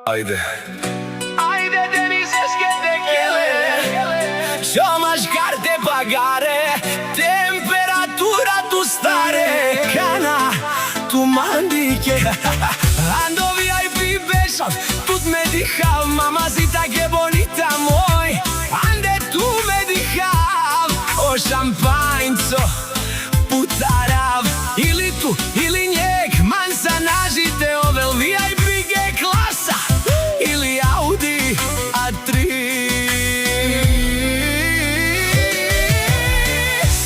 Ajde. Ajde Denises che te chiede, Čomaš carte pagare, temperatura tu stare, Cana, tu mandike. Ando VIP beșav, tut me dihav, mamacita che bonita moj. Ande tu me dihav, o šampanjco, putarav. Ili tu, ili njeg, mansa nažite ovel VIP klasa, ili Audi A3.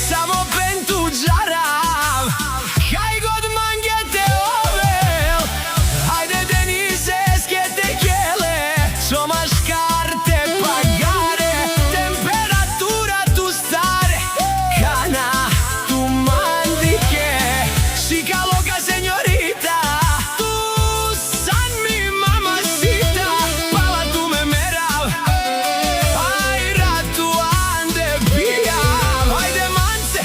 Samo pentru džarav, kaj god mangete ovel. Ajde Denises che te chele, Čomaš carte pagare, temperatura tu stare, Cana, tu mandike, chica loca señorita, tu san mi mamacita, pala tu me merav, aj ratu ande pijav. Ajde mance,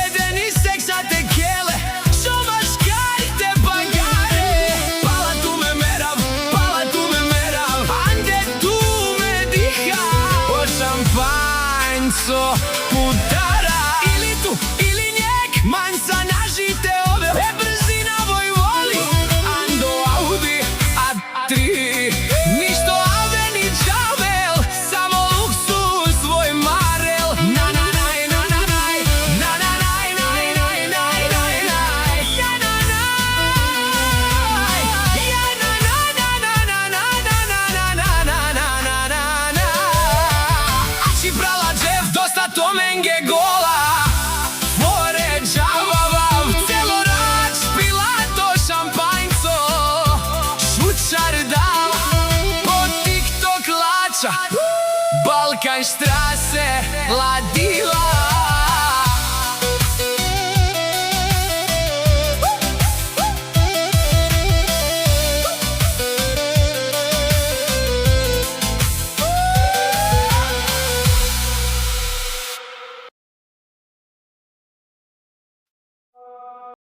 e Denisek sa te kele, Čomaš carte pagare, pala tu me merav, ande tu me dihav, o šampanjco, putara. Ili tu, ili njeg, mansa nažite ove, e brzina vojvoli, ando Audi A3. Ništo ave ni džavel, samo luksus svoj marel. Na na naj, na na naj, na na naj, naj, naj, naj, naj, naj. Ja na naj, ja na na na na na na na na na na na na na na. A ci brala džev, dosta to menge gola, fore džavav, celo rač, pilato šampanjco, šučar dal, po TikTok lača, Balkanstraße, ladila.